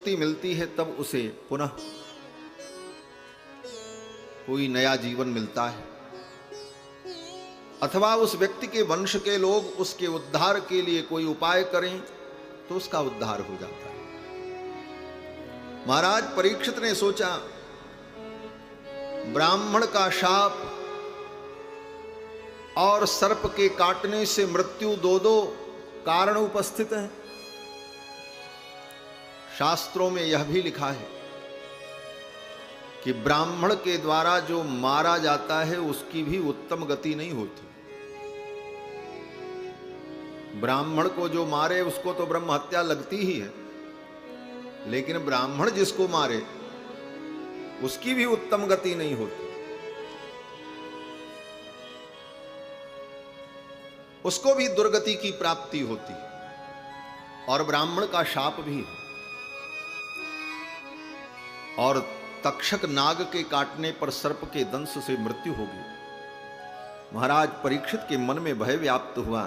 मुक्ति मिलती है तब उसे पुनः कोई नया जीवन मिलता है, अथवा उस व्यक्ति के वंश के लोग उसके उद्धार के लिए कोई उपाय करें तो उसका उद्धार हो जाता है। महाराज परीक्षित ने सोचा, ब्राह्मण का शाप और सर्प के काटने से मृत्यु दो कारण उपस्थित हैं। शास्त्रों में यह भी लिखा है कि ब्राह्मण के द्वारा जो मारा जाता है उसकी भी उत्तम गति नहीं होती। ब्राह्मण को जो मारे उसको तो ब्रह्म हत्या लगती ही है, लेकिन ब्राह्मण जिसको मारे उसकी भी उत्तम गति नहीं होती। उसको भी दुर्गति की प्राप्ति होती और ब्राह्मण का शाप भी है। और तक्षक नाग के काटने पर सर्प के दंश से मृत्यु होगी। महाराज परीक्षित के मन में भय व्याप्त हुआ,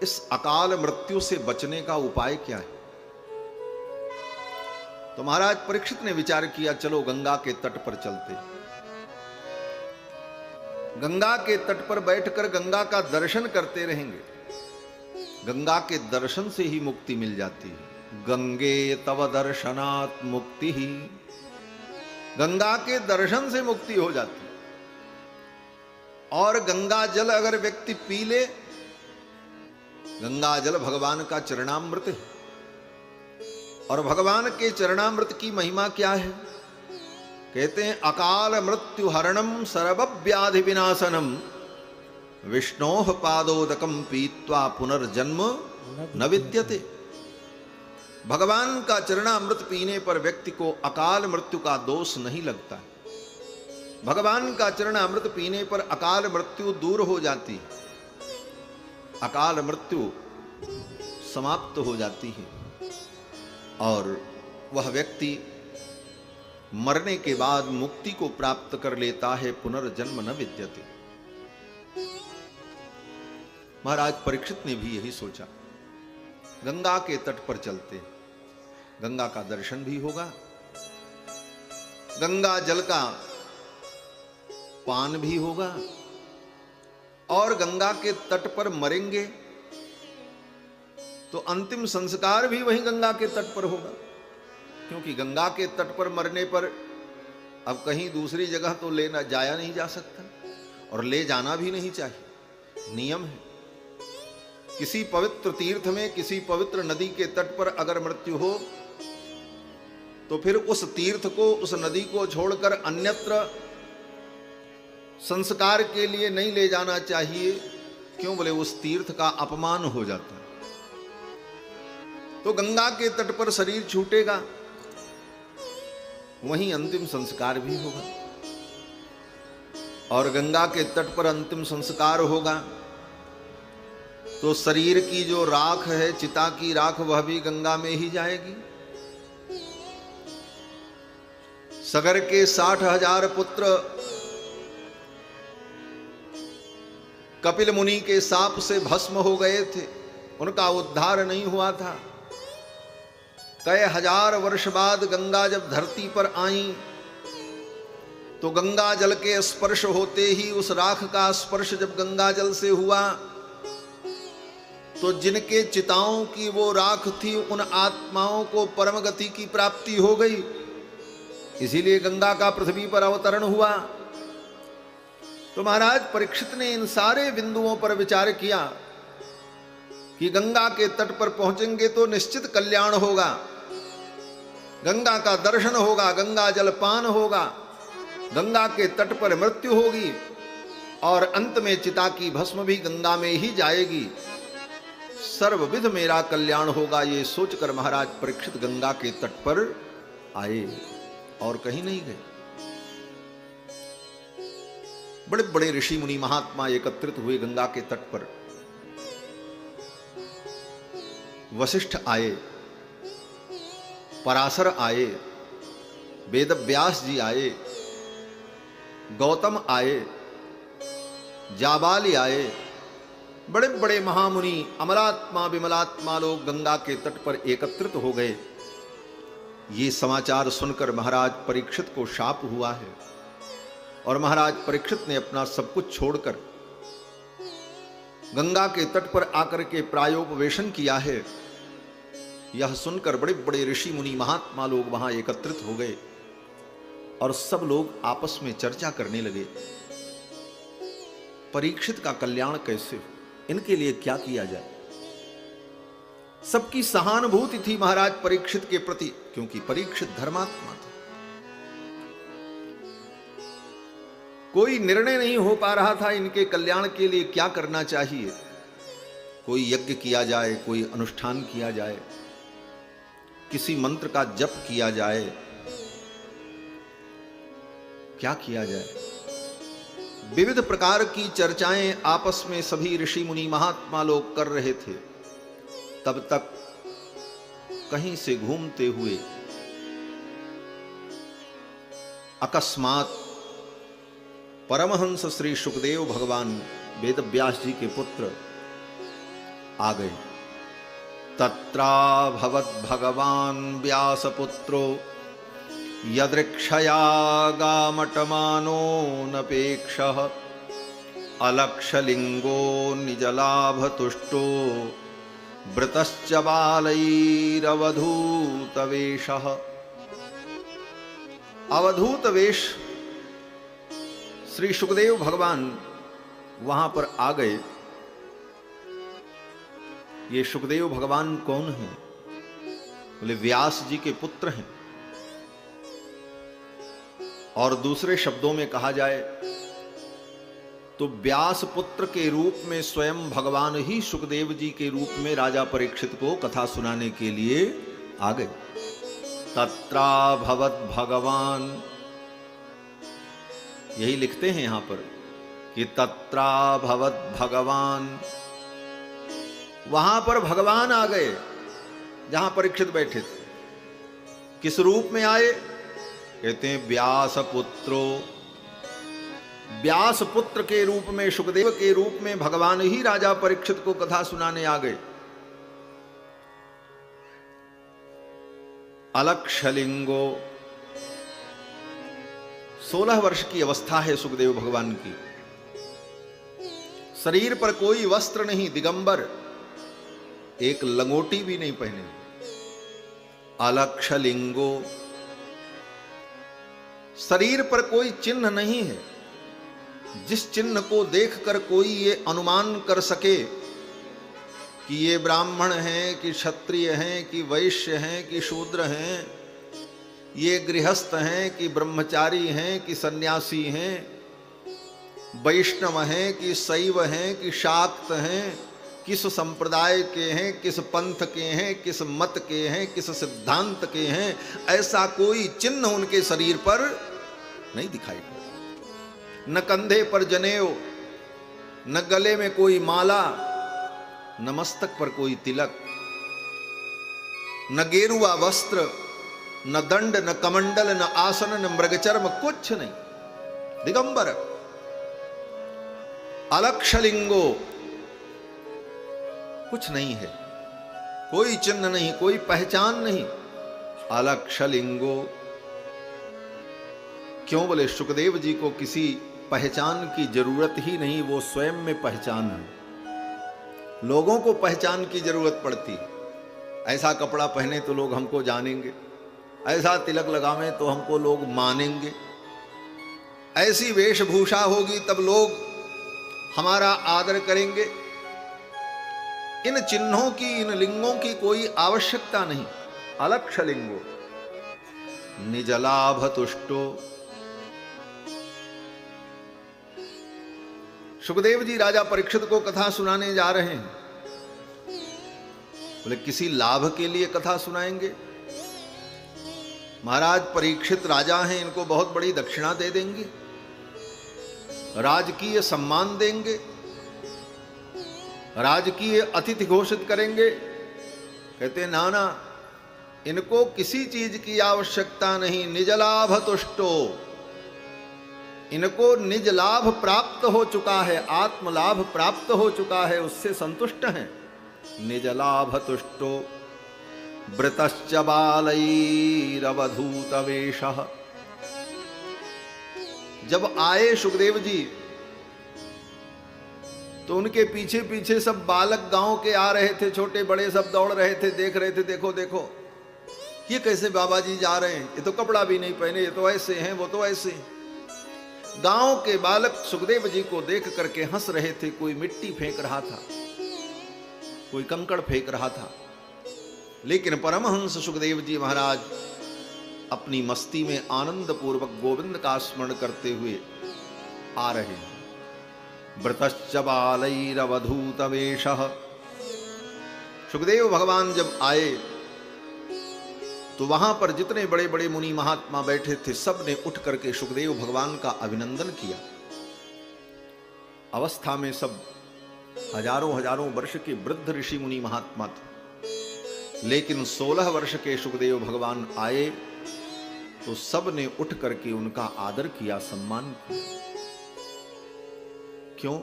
इस अकाल मृत्यु से बचने का उपाय क्या है? तो महाराज परीक्षित ने विचार किया, चलो गंगा के तट पर चलते। गंगा के तट पर बैठकर गंगा का दर्शन करते रहेंगे। गंगा के दर्शन से ही मुक्ति मिल जाती है। गंगे तव दर्शनात् मुक्ति ही, गंगा के दर्शन से मुक्ति हो जाती है। और गंगा जल अगर व्यक्ति पी ले, गंगा जल भगवान का चरणामृत है। और भगवान के चरणामृत की महिमा क्या है? कहते हैं, अकाल मृत्यु हरणम सर्वव्याधि विनाशनम विष्णोः पादोदकम पीत्वा पुनर्जन्म न विद्यते। भगवान का चरणामृत पीने पर व्यक्ति को अकाल मृत्यु का दोष नहीं लगता। भगवान का चरणामृत पीने पर अकाल मृत्यु दूर हो जाती है, अकाल मृत्यु समाप्त हो जाती है और वह व्यक्ति मरने के बाद मुक्ति को प्राप्त कर लेता है। पुनर्जन्म न विद्यते। महाराज परीक्षित ने भी यही सोचा, गंगा के तट पर चलते, गंगा का दर्शन भी होगा, गंगा जल का पान भी होगा और गंगा के तट पर मरेंगे तो अंतिम संस्कार भी वहीं गंगा के तट पर होगा। क्योंकि गंगा के तट पर मरने पर अब कहीं दूसरी जगह तो लेना जाया नहीं जा सकता और ले जाना भी नहीं चाहिए, नियम है। किसी पवित्र तीर्थ में, किसी पवित्र नदी के तट पर अगर मृत्यु हो तो फिर उस तीर्थ को, उस नदी को छोड़कर अन्यत्र संस्कार के लिए नहीं ले जाना चाहिए। क्यों? बोले उस तीर्थ का अपमान हो जाता है। तो गंगा के तट पर शरीर छूटेगा, वहीं अंतिम संस्कार भी होगा। और गंगा के तट पर अंतिम संस्कार होगा तो शरीर की जो राख है, चिता की राख, वह भी गंगा में ही जाएगी। सगर के 60,000 पुत्र कपिल मुनि के शाप से भस्म हो गए थे, उनका उद्धार नहीं हुआ था। कई हजार वर्ष बाद गंगा जब धरती पर आई तो गंगा जल के स्पर्श होते ही, उस राख का स्पर्श जब गंगा जल से हुआ तो जिनके चिताओं की वो राख थी, उन आत्माओं को परम गति की प्राप्ति हो गई। इसीलिए गंगा का पृथ्वी पर अवतरण हुआ। तो महाराज परीक्षित ने इन सारे बिंदुओं पर विचार किया कि गंगा के तट पर पहुंचेंगे तो निश्चित कल्याण होगा, गंगा का दर्शन होगा, गंगा जल पान होगा, गंगा के तट पर मृत्यु होगी और अंत में चिता की भस्म भी गंगा में ही जाएगी। सर्वविध मेरा कल्याण होगा। ये सोचकर महाराज परीक्षित गंगा के तट पर आए और कहीं नहीं गए। बड़े बड़े ऋषि मुनि महात्मा एकत्रित हुए गंगा के तट पर। वशिष्ठ आए, पराशर आए, वेदव्यास जी आए, गौतम आए, जाबाली आए, बड़े बड़े महामुनि, अमलात्मा विमलात्मा लोग गंगा के तट पर एकत्रित हो गए ये समाचार सुनकर महाराज परीक्षित को शाप हुआ है और महाराज परीक्षित ने अपना सब कुछ छोड़कर गंगा के तट पर आकर के प्रायोपवेशन किया है। यह सुनकर बड़े बड़े ऋषि मुनि महात्मा लोग वहां एकत्रित हो गए और सब लोग आपस में चर्चा करने लगे, परीक्षित का कल्याण कैसे हो, इनके लिए क्या किया जाए। सबकी सहानुभूति थी महाराज परीक्षित के प्रति, क्योंकि परीक्षित धर्मात्मा था। कोई निर्णय नहीं हो पा रहा था इनके कल्याण के लिए क्या करना चाहिए। कोई यज्ञ किया जाए, कोई अनुष्ठान किया जाए, किसी मंत्र का जप किया जाए, क्या किया जाए। विविध प्रकार की चर्चाएं आपस में सभी ऋषि मुनि महात्मा लोग कर रहे थे। तब तक कहीं से घूमते हुए अकस्मात परमहंस श्री सुखदेव भगवान वेदव्यास जी के पुत्र आ गए। तत्राभवत् भगवान व्यासपुत्रो यदृक्षया गामटमानो नपेक्षः अलक्षलिंगो निजलाभतुष्टो वृतश्च बालैरवधूतवेशः। अवधूत वेश श्री सुखदेव भगवान वहां पर आ गए। ये सुखदेव भगवान कौन हैं? बोले व्यास जी के पुत्र हैं। और दूसरे शब्दों में कहा जाए तो व्यास पुत्र के रूप में स्वयं भगवान ही सुखदेव जी के रूप में राजा परीक्षित को कथा सुनाने के लिए आ गए। तत्राभवत् भगवान, यही लिखते हैं यहां पर कि तत्राभवत् भगवान, वहां पर भगवान आ गए जहां परीक्षित बैठे थे। किस रूप में आए? कहते हैं व्यास पुत्रो, व्यास पुत्र के रूप में, सुखदेव के रूप में भगवान ही राजा परीक्षित को कथा सुनाने आ गए। अलक्षलिंगो, 16 वर्ष की अवस्था है सुखदेव भगवान की। शरीर पर कोई वस्त्र नहीं, दिगंबर, एक लंगोटी भी नहीं पहने। अलक्षलिंगो, शरीर पर कोई चिन्ह नहीं है जिस चिन्ह को देखकर कोई ये अनुमान कर सके कि ये ब्राह्मण हैं कि क्षत्रिय हैं कि वैश्य हैं कि शूद्र हैं, ये गृहस्थ हैं कि ब्रह्मचारी हैं कि सन्यासी हैं, वैष्णव हैं कि शैव हैं कि शाक्त हैं, किस संप्रदाय के हैं, किस पंथ के हैं, किस मत के हैं, किस सिद्धांत के हैं, ऐसा कोई चिन्ह उनके शरीर पर नहीं दिखाई पड़ा। न कंधे पर जनेऊ, न गले में कोई माला, न मस्तक पर कोई तिलक, न गेरुआ वस्त्र, न दंड, न कमंडल, न आसन, न मृगचर्म, कुछ नहीं, दिगंबर। अलक्षलिंगो, कुछ नहीं है, कोई चिन्ह नहीं, कोई पहचान नहीं। अलक्षलिंगो, क्यों? बोले सुखदेव जी को किसी पहचान की जरूरत ही नहीं, वो स्वयं में पहचान है। लोगों को पहचान की जरूरत पड़ती, ऐसा कपड़ा पहने तो लोग हमको जानेंगे, ऐसा तिलक लगावें तो हमको लोग मानेंगे, ऐसी वेशभूषा होगी तब लोग हमारा आदर करेंगे। इन चिन्हों की, इन लिंगों की कोई आवश्यकता नहीं। अलक्षलिंगो निजलाभ तुष्टो, सुखदेव जी राजा परीक्षित को कथा सुनाने जा रहे हैं। बोले किसी लाभ के लिए कथा सुनाएंगे? महाराज परीक्षित राजा हैं, इनको बहुत बड़ी दक्षिणा दे देंगे, राजकीय सम्मान देंगे, राजकीय अतिथि घोषित करेंगे। कहते ना ना, इनको किसी चीज की आवश्यकता नहीं। निज लाभ तुष्टो, इनको निज लाभ प्राप्त हो चुका है, आत्म लाभ प्राप्त हो चुका है, उससे संतुष्ट हैं। निज लाभ तुष्टो वृतश्च बालैरवधूतवेशः। जब आए सुखदेव जी तो उनके पीछे पीछे सब बालक गांव के आ रहे थे, छोटे बड़े सब दौड़ रहे थे, देख रहे थे, देखो देखो ये कैसे बाबा जी जा रहे हैं, ये तो कपड़ा भी नहीं पहने, ये तो ऐसे हैं, वो तो ऐसे हैं। गांव के बालक सुखदेव जी को देख करके हंस रहे थे, कोई मिट्टी फेंक रहा था, कोई कंकड़ फेंक रहा था, लेकिन परमहंस सुखदेव जी महाराज अपनी मस्ती में आनंद पूर्वक गोविंद का स्मरण करते हुए आ रहे हैं। व्रतश्च बालैरवधूतवेशः। सुखदेव भगवान जब आए तो वहां पर जितने बड़े बड़े मुनि महात्मा बैठे थे, सब ने उठ करके सुखदेव भगवान का अभिनंदन किया। अवस्था में सब हजारों हजारों वर्ष के वृद्ध ऋषि मुनि महात्मा थे, लेकिन 16 वर्ष के सुखदेव भगवान आए तो सब ने उठ करके उनका आदर किया, सम्मान किया। क्यों?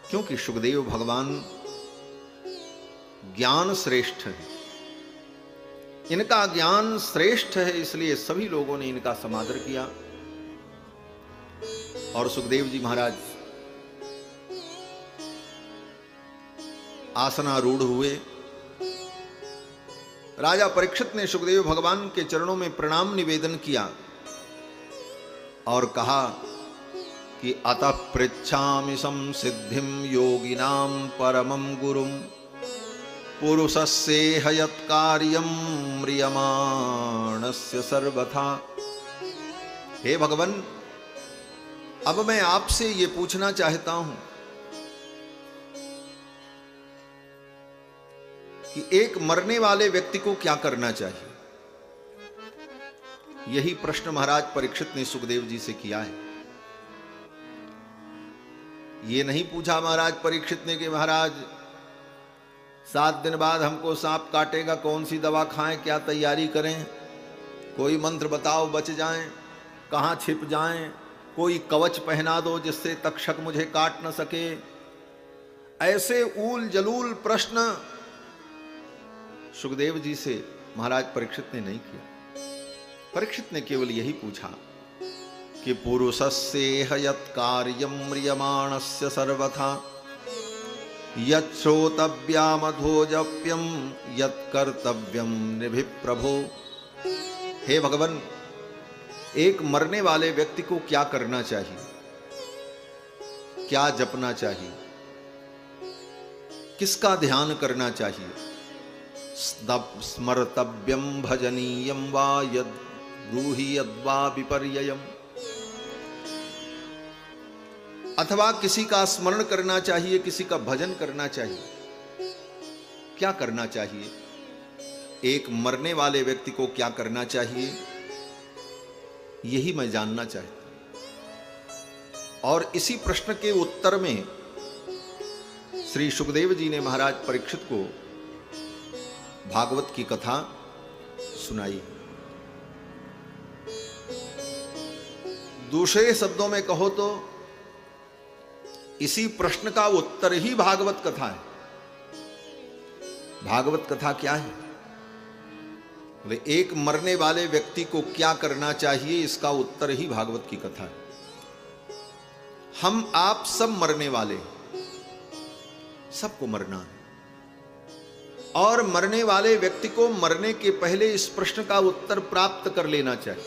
क्योंकि सुखदेव भगवान ज्ञान श्रेष्ठ है, इनका ज्ञान श्रेष्ठ है, इसलिए सभी लोगों ने इनका समादर किया। और सुखदेव जी महाराज आसनारूढ़ हुए। राजा परीक्षित ने सुखदेव भगवान के चरणों में प्रणाम निवेदन किया और कहा कि अतः पृच्छामि संसिद्धिं योगिनां परमं गुरुं पुरुषस्येह यत्कार्यं म्रियमाणस्य सर्वथा। हे भगवान, अब मैं आपसे ये पूछना चाहता हूं कि एक मरने वाले व्यक्ति को क्या करना चाहिए। यही प्रश्न महाराज परीक्षित ने सुखदेव जी से किया है। ये नहीं पूछा महाराज परीक्षित ने कि महाराज 7 दिन बाद हमको सांप काटेगा, कौन सी दवा खाएं, क्या तैयारी करें, कोई मंत्र बताओ बच जाएं, कहां छिप जाएं, कोई कवच पहना दो जिससे तक्षक मुझे काट न सके। ऐसे ऊल जलूल प्रश्न सुखदेव जी से महाराज परीक्षित ने नहीं किया। परीक्षित ने केवल यही पूछा कि पुरुषस्येह यत्कार्यं म्रियमाणस्य सर्वथा यच्छ्रोतव्यामधोजप्यं यत्कर्तव्यं निभि प्रभो। हे भगवान, एक मरने वाले व्यक्ति को क्या करना चाहिए, क्या जपना चाहिए, किसका ध्यान करना चाहिए। स्मर्तव्यं भजनीयं वा यद् ब्रूहि यद्वा विपर्ययम्। अथवा किसी का स्मरण करना चाहिए, किसी का भजन करना चाहिए, क्या करना चाहिए। एक मरने वाले व्यक्ति को क्या करना चाहिए, यही मैं जानना चाहता हूं। और इसी प्रश्न के उत्तर में श्री सुखदेव जी ने महाराज परीक्षित को भागवत की कथा सुनाई। दूसरे शब्दों में कहो तो इसी प्रश्न का उत्तर ही भागवत कथा है। भागवत कथा क्या है? बोले एक मरने वाले व्यक्ति को क्या करना चाहिए, इसका उत्तर ही भागवत की कथा है। हम आप सब मरने वाले हैं, सबको मरना है, और मरने वाले व्यक्ति को मरने के पहले इस प्रश्न का उत्तर प्राप्त कर लेना चाहिए।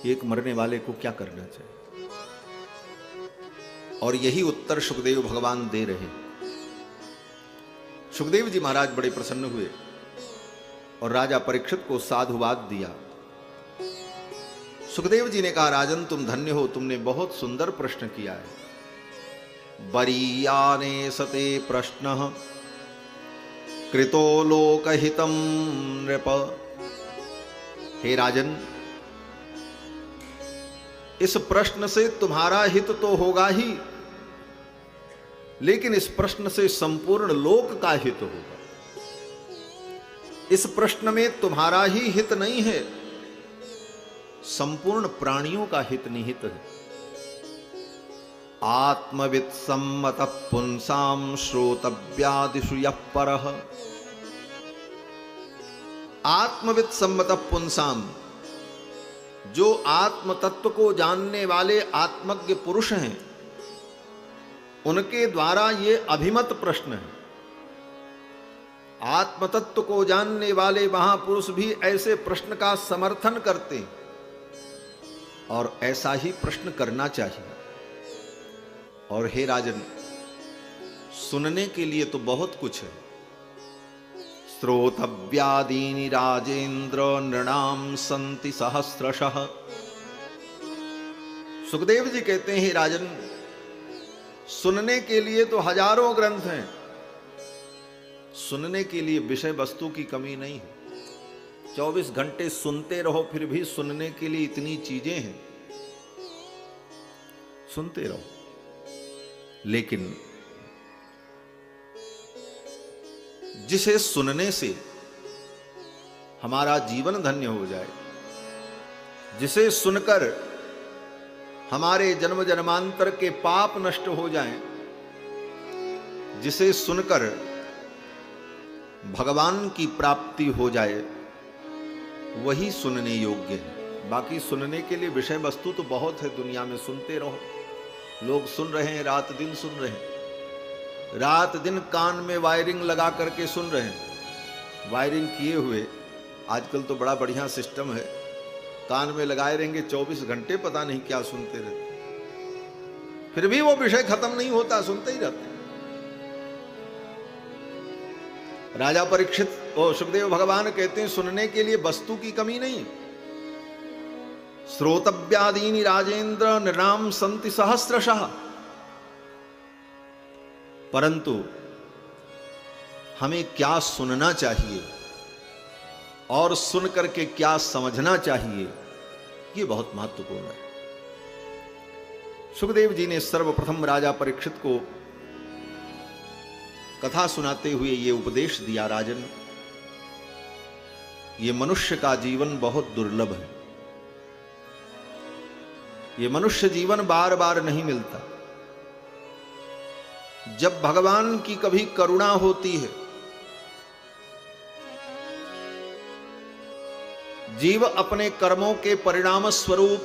एक मरने वाले को क्या करना चाहिए, और यही उत्तर सुखदेव भगवान दे रहे हैं। सुखदेव जी महाराज बड़े प्रसन्न हुए और राजा परीक्षित को साधुवाद दिया। सुखदेव जी ने कहा, राजन तुम धन्य हो, तुमने बहुत सुंदर प्रश्न किया है। बरीयाने सते प्रश्न कृतो लोकहितं नृप। हे राजन, इस प्रश्न से तुम्हारा हित तो होगा ही, लेकिन इस प्रश्न से संपूर्ण लोक का हित होगा। इस प्रश्न में तुम्हारा ही हित नहीं है, संपूर्ण प्राणियों का हित निहित है। आत्मवित् सम्मतः पुंसां श्रोतव्यादिषु यः परः आत्मविद सम्मत पुंसाम, जो आत्म तत्व को जानने वाले आत्मज्ञ पुरुष हैं, उनके द्वारा ये अभिमत प्रश्न है। आत्म तत्व को जानने वाले महापुरुष भी ऐसे प्रश्न का समर्थन करते हैं, और ऐसा ही प्रश्न करना चाहिए। और हे राजन, सुनने के लिए तो बहुत कुछ है। श्रोतव्यादीनि राजेंद्र नृणाम संति सहस्रशः। सुखदेव जी कहते हैं, राजन, सुनने के लिए तो हजारों ग्रंथ हैं, सुनने के लिए विषय वस्तु की कमी नहीं है। 24 घंटे सुनते रहो, फिर भी सुनने के लिए इतनी चीजें हैं, सुनते रहो। लेकिन जिसे सुनने से हमारा जीवन धन्य हो जाए, जिसे सुनकर हमारे जन्म जन्मांतर के पाप नष्ट हो जाएं, जिसे सुनकर भगवान की प्राप्ति हो जाए, वही सुनने योग्य है। बाकी सुनने के लिए विषय वस्तु तो बहुत है दुनिया में, सुनते रहो। लोग सुन रहे हैं, रात दिन सुन रहे हैं, रात दिन कान में वायरिंग लगा करके सुन रहे हैं। वायरिंग किए हुए आजकल तो बड़ा बढ़िया सिस्टम है, कान में लगाए रहेंगे 24 घंटे, पता नहीं क्या सुनते रहते, फिर भी वो विषय खत्म नहीं होता, सुनते ही रहते। राजा परीक्षित और सुखदेव भगवान कहते हैं, सुनने के लिए वस्तु की कमी नहीं। श्रोतव्यादीनि राजेंद्र नृणाम संति सहस्रशः। परंतु हमें क्या सुनना चाहिए और सुन करके क्या समझना चाहिए, ये बहुत महत्वपूर्ण है। सुखदेव जी ने सर्वप्रथम राजा परीक्षित को कथा सुनाते हुए ये उपदेश दिया, राजन, ये मनुष्य का जीवन बहुत दुर्लभ है। ये मनुष्य जीवन बार बार नहीं मिलता। जब भगवान की कभी करुणा होती है, जीव अपने कर्मों के परिणाम स्वरूप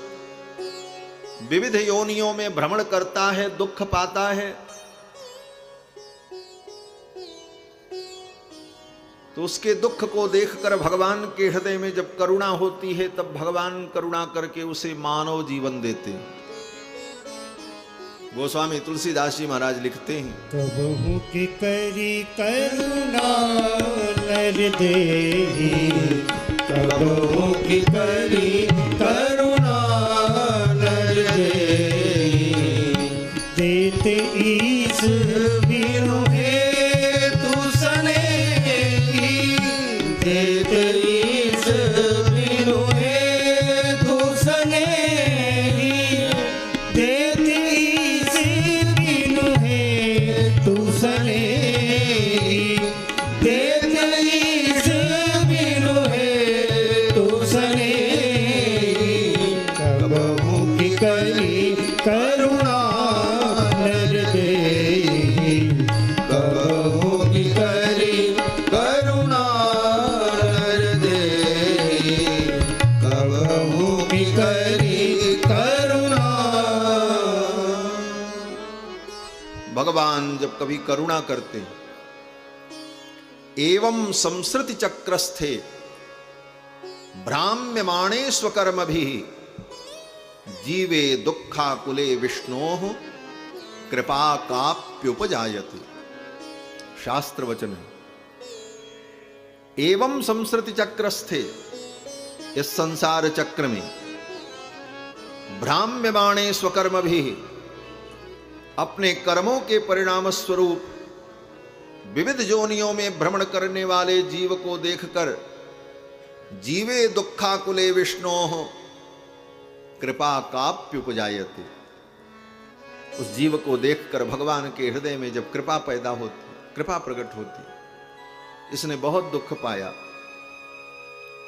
विविध योनियों में भ्रमण करता है, दुख पाता है, तो उसके दुख को देखकर भगवान के हृदय में जब करुणा होती है, तब भगवान करुणा करके उसे मानव जीवन देते हैं। गोस्वामी तुलसीदास जी महाराज लिखते हैं, कबहू की करी करुणा नर देहि, कबहू की करी करुणा नर देहि, देते ईश बिनु हेतु सनेहि, देते ईश बिनु हेतु सनेहि, देते ईश बिनु हेतु सनेहि, देते ईश बिनु हेतु सनेहि, कबहू की करी करुणा नर देहि, कबहू की करी करुणा नर देहि, कबहू की करी करुणा। भगवान जब कभी करुणा करते हैं, एवं संसृति चक्रस्थे भ्राम्यमाणे स्वकर्म भी जीवे दुखाकुले विष्णोः कृपा काप्युपजायते। शास्त्र वचन है। एवं संसृति चक्रस्थे, इस संसार चक्र में भ्राम्यमाणे स्वकर्म भी, अपने कर्मों के परिणाम स्वरूप विविध योनियों में भ्रमण करने वाले जीव को देखकर जीवे दुखाकुले विष्णोः कृपा काप्युपजायते। उस जीव को देखकर भगवान के हृदय में जब कृपा पैदा होती, कृपा प्रकट होती, इसने बहुत दुख पाया,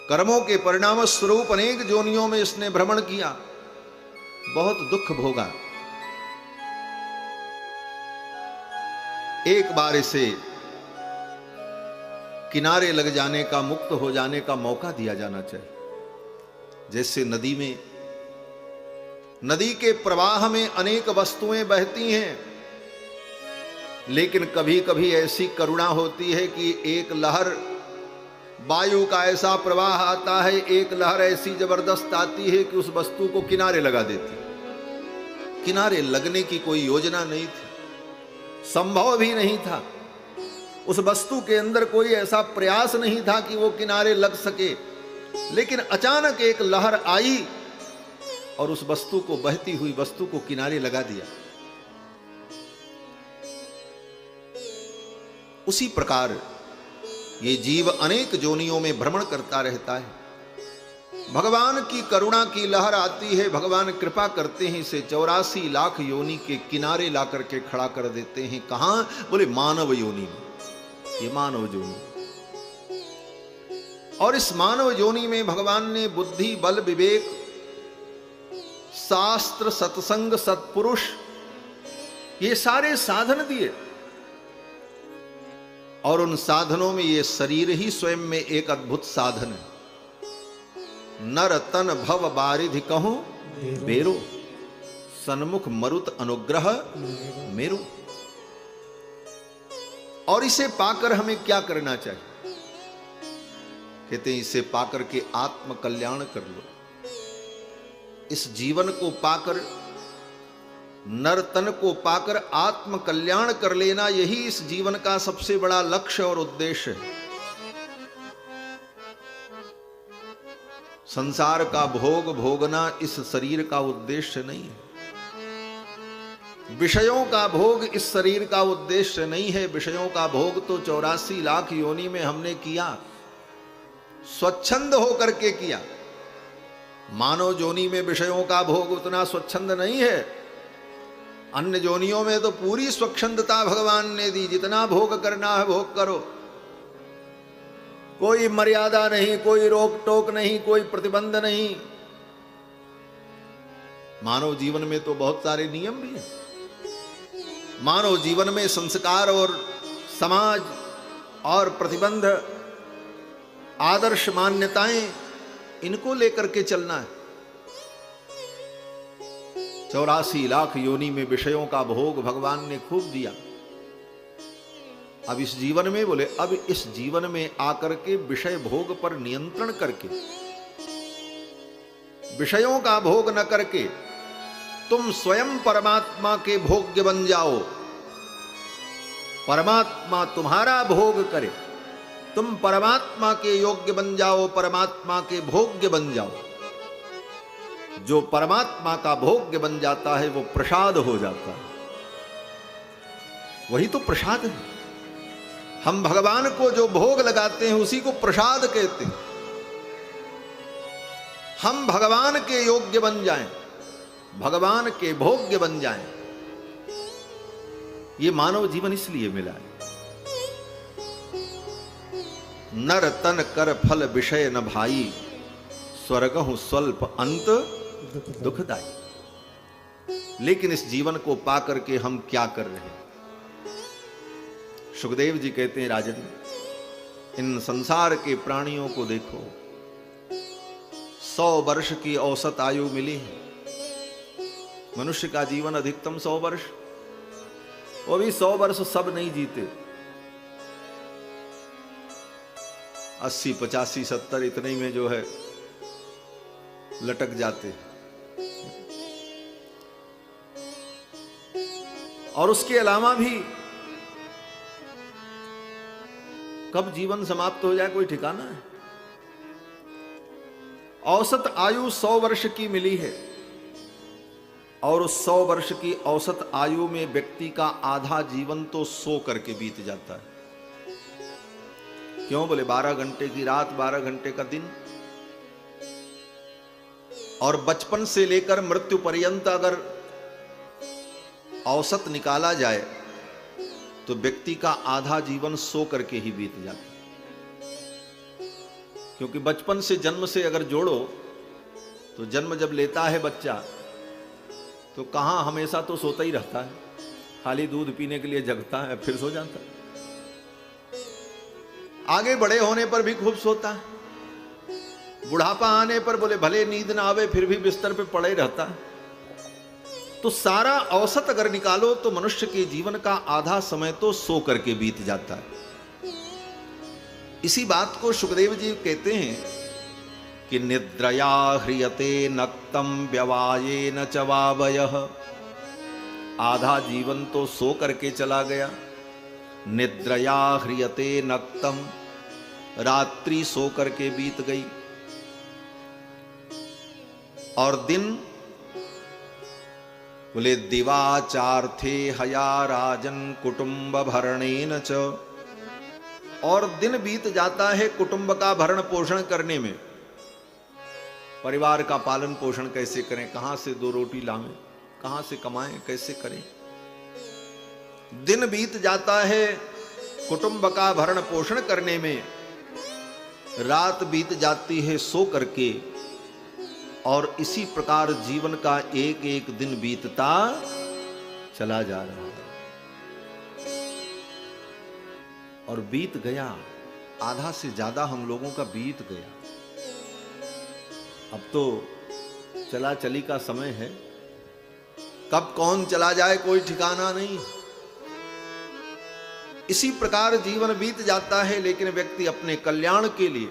कर्मों के परिणाम स्वरूप अनेक योनियों में इसने भ्रमण किया, बहुत दुख भोगा। एक बार इसे किनारे लग जाने का, मुक्त हो जाने का मौका दिया जाना चाहिए। जैसे नदी में, नदी के प्रवाह में अनेक वस्तुएं बहती हैं, लेकिन कभी कभी ऐसी करुणा होती है कि एक लहर, वायु का ऐसा प्रवाह आता है, एक लहर ऐसी जबरदस्त आती है कि उस वस्तु को किनारे लगा देती। किनारे लगने की कोई योजना नहीं थी, संभव भी नहीं था। उस वस्तु के अंदर कोई ऐसा प्रयास नहीं था कि वो किनारे लग सके, लेकिन अचानक एक लहर आई और उस वस्तु को, बहती हुई वस्तु को किनारे लगा दिया। उसी प्रकार ये जीव अनेक जोनियों में भ्रमण करता रहता है। भगवान की करुणा की लहर आती है, भगवान कृपा करते हैं, इसे 84 लाख योनि के किनारे ला करके खड़ा कर देते हैं। कहां? बोले मानव योनि में। ये मानव योनि, और इस मानव योनि में भगवान ने बुद्धि, बल, विवेक, शास्त्र, सत्संग, सत्पुरुष, ये सारे साधन दिए। और उन साधनों में ये शरीर ही स्वयं में एक अद्भुत साधन है। नर तन भव बारिधि कहूं बेरो, सन्मुख मरुत अनुग्रह मेरो। और इसे पाकर हमें क्या करना चाहिए? कहते हैं इसे पाकर के आत्म कल्याण कर लो। इस जीवन को पाकर, नर तन को पाकर आत्म कल्याण कर लेना, यही इस जीवन का सबसे बड़ा लक्ष्य और उद्देश्य है। संसार का भोग भोगना इस शरीर का उद्देश्य नहीं है। विषयों का भोग इस शरीर का उद्देश्य नहीं है। विषयों का भोग तो 84 लाख योनि में हमने किया, स्वच्छंद होकर के किया। मानव योनि में विषयों का भोग उतना स्वच्छंद नहीं है। अन्य योनियों में तो पूरी स्वच्छंदता भगवान ने दी, जितना भोग करना है भोग करो, कोई मर्यादा नहीं, कोई रोक टोक नहीं, कोई प्रतिबंध नहीं। मानव जीवन में तो बहुत सारे नियम भी हैं। मानव जीवन में संस्कार और समाज और प्रतिबंध, आदर्श मान्यताएं, इनको लेकर के चलना है। 84 लाख योनि में विषयों का भोग भगवान ने खूब दिया। अब इस जीवन में, बोले अब इस जीवन में आकर के विषय भोग पर नियंत्रण करके, विषयों का भोग न करके तुम स्वयं परमात्मा के भोग्य बन जाओ। परमात्मा तुम्हारा भोग करे, तुम परमात्मा के योग्य बन जाओ, परमात्मा के भोग्य बन जाओ। जो परमात्मा का भोग्य बन जाता है वो प्रसाद हो जाता है। वही तो प्रसाद है। हम भगवान को जो भोग लगाते हैं उसी को प्रसाद कहते हैं। हम भगवान के योग्य बन जाएं, भगवान के भोग्य बन जाएं। ये मानव जीवन इसलिए मिला है। नर तन कर फल विषय न भाई, स्वर्गहु स्वल्प अंत दुखदाई। लेकिन इस जीवन को पाकर के हम क्या कर रहे हैं? सुखदेव जी कहते हैं, राजन, इन संसार के प्राणियों को देखो। 100 वर्ष की औसत आयु मिली है। मनुष्य का जीवन अधिकतम 100 वर्ष, वो भी 100 वर्ष सब नहीं जीते। 80, 85, 70 इतने में जो है लटक जाते। और उसके अलावा भी कब जीवन समाप्त हो जाए कोई ठिकाना है? औसत आयु 100 वर्ष की मिली है, और उस 100 वर्ष की औसत आयु में व्यक्ति का आधा जीवन तो सो करके बीत जाता है। क्यों? बोले 12 घंटे की रात, 12 घंटे का दिन। और बचपन से लेकर मृत्यु पर्यंत अगर औसत निकाला जाए तो व्यक्ति का आधा जीवन सो करके ही बीत जाता। क्योंकि बचपन से, जन्म से अगर जोड़ो तो जन्म जब लेता है बच्चा तो कहां, हमेशा तो सोता ही रहता है। खाली दूध पीने के लिए जगता है, फिर सो जाता है। आगे बड़े होने पर भी खूब सोता है, बुढ़ापा आने पर बोले भले नींद ना आवे फिर भी बिस्तर पे पड़े रहता है। तो सारा औसत अगर निकालो तो मनुष्य के जीवन का आधा समय तो सो करके बीत जाता है। इसी बात को सुखदेव जी कहते हैं कि निद्रया ह्रियते नक्तम व्यवाये न चवावयः। आधा जीवन तो सो करके चला गया। निद्रया ह्रियते नक्तम, रात्रि सो करके बीत गई। और दिन बोले दिवाचार्थे हया राजन कुटुंब भरणेन च। और दिन बीत जाता है कुटुंब का भरण पोषण करने में। परिवार का पालन पोषण कैसे करें, कहां से दो रोटी लावें, कहां से कमाएं, कैसे करें। दिन बीत जाता है कुटुंब का भरण पोषण करने में, रात बीत जाती है सो करके। और इसी प्रकार जीवन का एक एक दिन बीतता चला जा रहा है। और बीत गया, आधा से ज्यादा हम लोगों का बीत गया। अब तो चला चली का समय है, कब कौन चला जाए कोई ठिकाना नहीं। इसी प्रकार जीवन बीत जाता है, लेकिन व्यक्ति अपने कल्याण के लिए,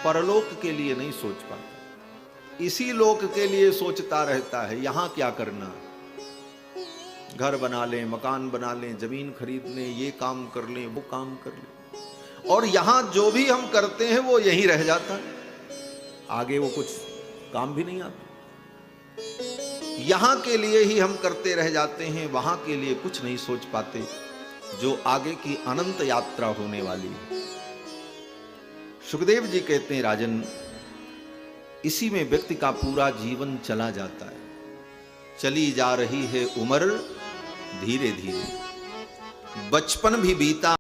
परलोक के लिए नहीं सोच पाता। इसी लोक के लिए सोचता रहता है, यहां क्या करना, घर बना लें, मकान बना लें, जमीन खरीद लें, ये काम कर लें, वो काम कर लें। और यहां जो भी हम करते हैं वो यहीं रह जाता है, आगे वो कुछ काम भी नहीं आता। यहां के लिए ही हम करते रह जाते हैं, वहां के लिए कुछ नहीं सोच पाते, जो आगे की अनंत यात्रा होने वाली है। सुखदेव जी कहते हैं राजन, इसी में व्यक्ति का पूरा जीवन चला जाता है। चली जा रही है उम्र धीरे धीरे, बचपन भी बीता